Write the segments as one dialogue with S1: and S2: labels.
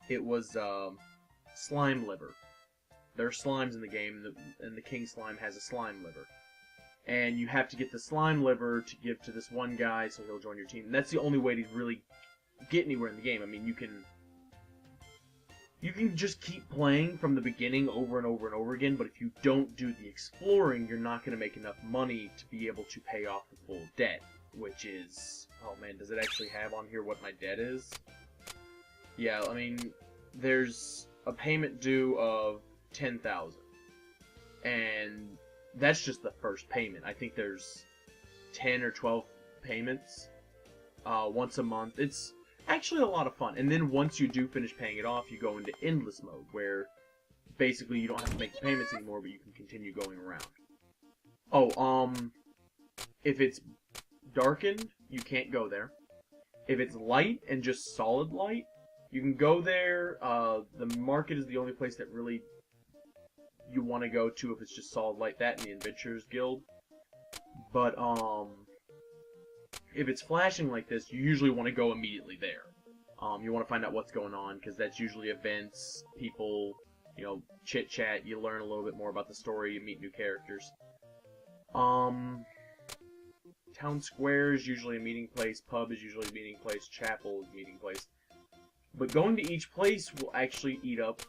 S1: It was slime liver. There are slimes in the game, and the king slime has a slime liver. And you have to get the slime liver to give to this one guy so he'll join your team. And that's the only way to really get anywhere in the game. I mean, you can just keep playing from the beginning over and over and over again, but if you don't do the exploring, you're not going to make enough money to be able to pay off the full debt, which is... Oh man, does it actually have on here what my debt is? Yeah, I mean, there's a payment due of 10,000, and that's just the first payment. I think there's 10 or 12 payments once a month. It's actually a lot of fun. And then once you do finish paying it off, you go into endless mode, where basically you don't have to make the payments anymore, but you can continue going around. Oh, if it's darkened, you can't go there. If it's light and just solid light, you can go there. The market is the only place that really you want to go to if it's just solid light. That and the Adventurers Guild. But, if it's flashing like this, you usually want to go immediately there. You want to find out what's going on, because that's usually events, people, you know, chit-chat, you learn a little bit more about the story, you meet new characters. Town square is usually a meeting place, pub is usually a meeting place, chapel is a meeting place. But going to each place will actually eat up,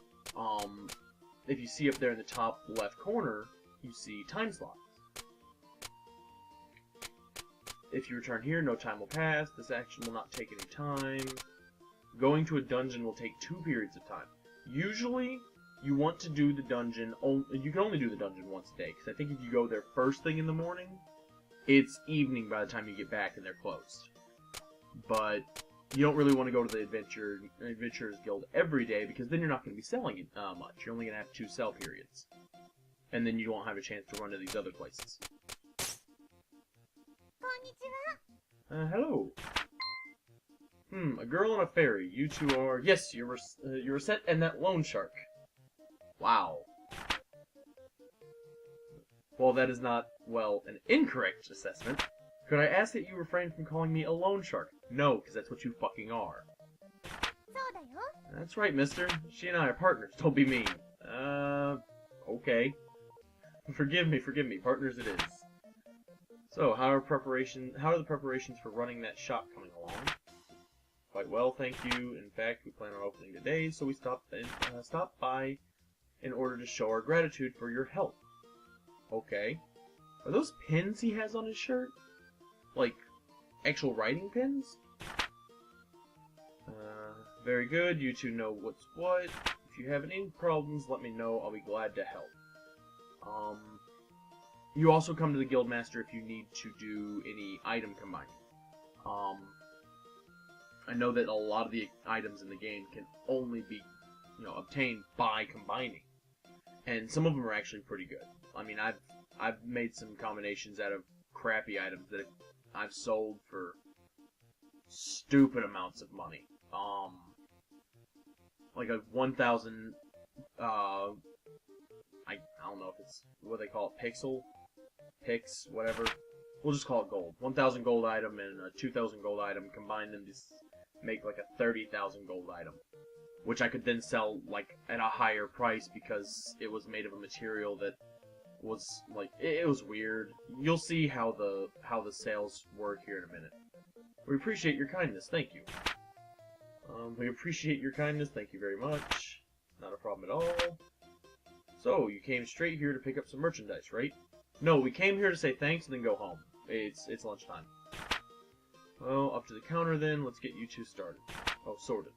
S1: if you see up there in the top left corner, you see time slots. If you return here, no time will pass. This action will not take any time. Going to a dungeon will take 2 periods of time. Usually, you want to do the dungeon... You can only do the dungeon once a day, because I think if you go there first thing in the morning, it's evening by the time you get back and they're closed. But you don't really want to go to the Adventurers Guild every day, because then you're not going to be selling it much. You're only going to have 2 sell periods. And then you won't have a chance to run to these other places. Hello. A girl and a fairy. You two are... Yes, you're Recettear and that loan shark. Wow. Well, that is not, well, an incorrect assessment. Could I ask that you refrain from calling me a loan shark? No, because that's what you fucking are. That's right, mister. She and I are partners. Don't be mean. Okay. Forgive me. Partners it is. So, how are the preparations for running that shop coming along? Quite well, thank you. In fact, we plan on opening today, so we stopped by in order to show our gratitude for your help. Okay. Are those pins he has on his shirt? Like, actual writing pins? Very good. You two know what's what. If you have any problems, let me know. I'll be glad to help. You also come to the Guildmaster if you need to do any item combining. I know that a lot of the items in the game can only be, obtained by combining, and some of them are actually pretty good. I mean, I've made some combinations out of crappy items that I've sold for stupid amounts of money. Like a 1,000. I don't know if it's what they call it, pix, whatever. We'll just call it gold. 1,000 gold item and a 2,000 gold item, combine them to make like a 30,000 gold item, which I could then sell like at a higher price because it was made of a material that was like it was weird. You'll see how the sales work here in a minute. We appreciate your kindness. Thank you. We appreciate your kindness. Thank you very much. Not a problem at all. So you came straight here to pick up some merchandise, right? No, we came here to say thanks and then go home. It's lunchtime. Well, up to the counter then. Let's get you two started. Oh, sorted.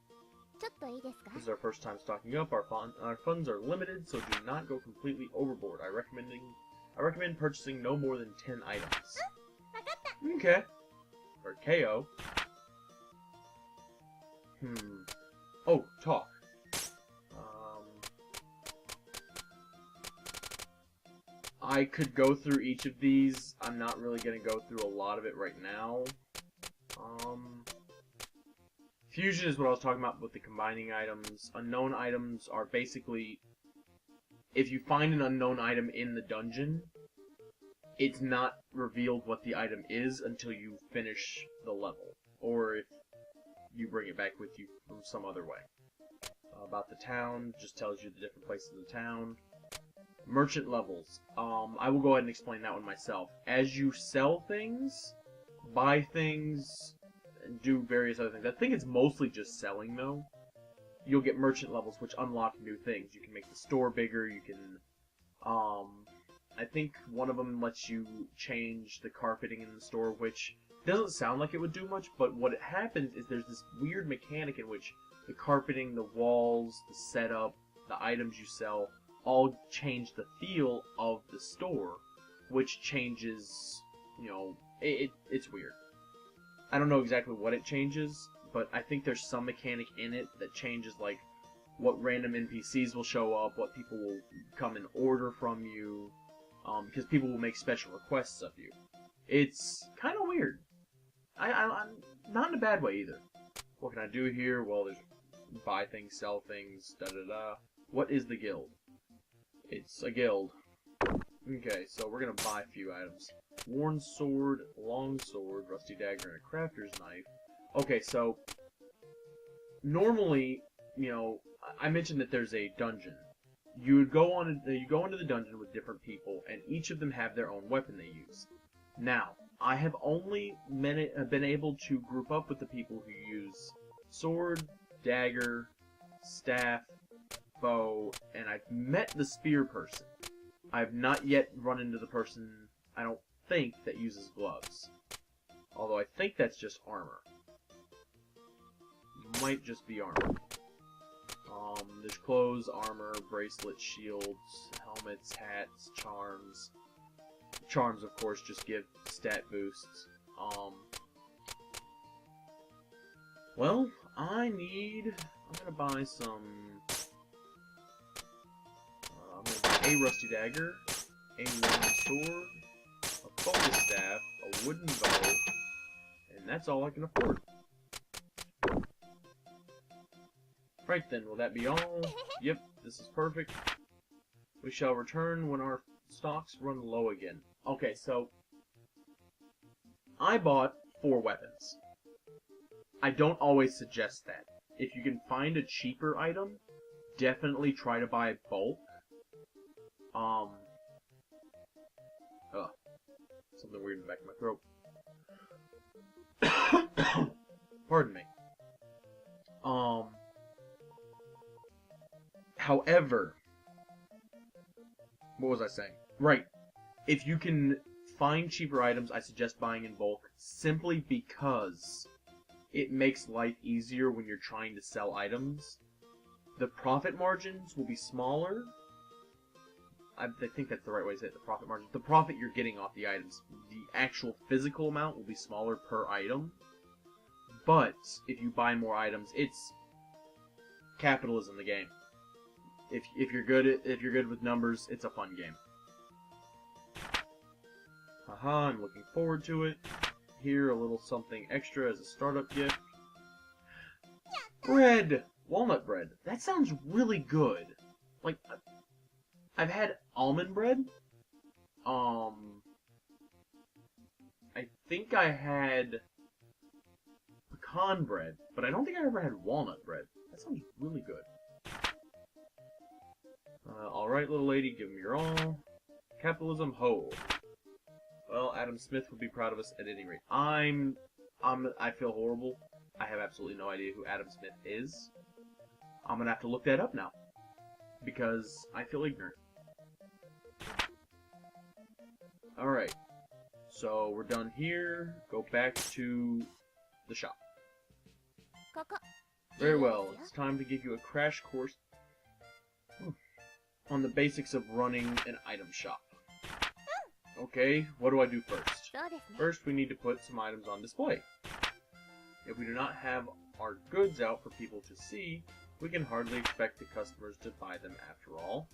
S1: This is our first time stocking up. Our funds are limited, so do not go completely overboard. I recommend purchasing no more than 10 items. Okay. Or KO. Oh, talk. I could go through each of these. I'm not really going to go through a lot of it right now. Fusion is what I was talking about with the combining items. Unknown items are basically, if you find an unknown item in the dungeon, it's not revealed what the item is until you finish the level, or if you bring it back with you from some other way. about the town, just tells you the different places of the town. Merchant levels. I will go ahead and explain that one myself. As you sell things, buy things, and do various other things. I think it's mostly just selling, though. You'll get merchant levels, which unlock new things. You can make the store bigger, you can, I think one of them lets you change the carpeting in the store, which doesn't sound like it would do much, but what happens is there's this weird mechanic in which the carpeting, the walls, the setup, the items you sell, all change the feel of the store, which changes, you know, it's weird. I don't know exactly what it changes, but I think there's some mechanic in it that changes, like, what random NPCs will show up, what people will come and order from you, because people will make special requests of you. It's kind of weird. I'm not in a bad way, either. What can I do here? Well, there's buy things, sell things, da-da-da. What is the guild? It's a guild. Okay, so we're gonna buy a few items. Worn sword, long sword, rusty dagger, and a crafter's knife. Okay, so normally, you know, I mentioned that there's a dungeon. You go into the dungeon with different people, and each of them have their own weapon they use. Now, I have only been able to group up with the people who use sword, dagger, staff, bow, and I've met the spear person. I've not yet run into the person, I don't think, that uses gloves. Although I think that's just armor. Might just be armor. There's clothes, armor, bracelets, shields, helmets, hats, charms. Charms, of course, just give stat boosts. Well, I'm gonna buy some... I'm gonna buy a rusty dagger, a long sword, a focus staff, a wooden bow, and that's all I can afford. Right then, will that be all? Yep, this is perfect. We shall return when our stocks run low again. Okay, so I bought 4 weapons. I don't always suggest that. If you can find a cheaper item, definitely try to buy bulk. Something weird in the back of my throat. Pardon me. However, what was I saying? Right. If you can find cheaper items, I suggest buying in bulk, simply because it makes life easier when you're trying to sell items. The profit margins will be smaller. I think that's the right way to say it, the profit margin. The profit you're getting off the items, the actual physical amount will be smaller per item. But if you buy more items, it's capitalism, the game. If you're good with numbers, it's a fun game. Haha, I'm looking forward to it. Here, a little something extra as a startup gift. Bread! Walnut bread. That sounds really good. Like, I've had almond bread. I think I had pecan bread, but I don't think I ever had walnut bread. That sounds really good. Alright, little lady, give me your all. Capitalism, ho. Well, Adam Smith would be proud of us at any rate. I feel horrible. I have absolutely no idea who Adam Smith is. I'm gonna have to look that up now. Because I feel ignorant. Alright. So, we're done here. Go back to the shop. Very well. It's time to give you a crash course on the basics of running an item shop. Okay, what do I do first? First, we need to put some items on display. If we do not have our goods out for people to see, we can hardly expect the customers to buy them after all.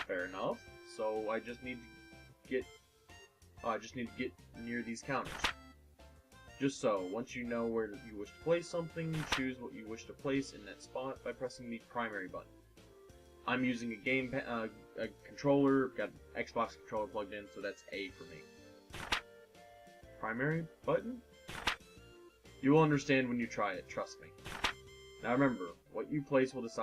S1: Fair enough. So I just need to get near these counters. Just so, once you know where you wish to place something, choose what you wish to place in that spot by pressing the primary button. I'm using a controller, got an Xbox controller plugged in, so that's A for me. Primary button? You will understand when you try it, trust me. Now remember, what you place will decide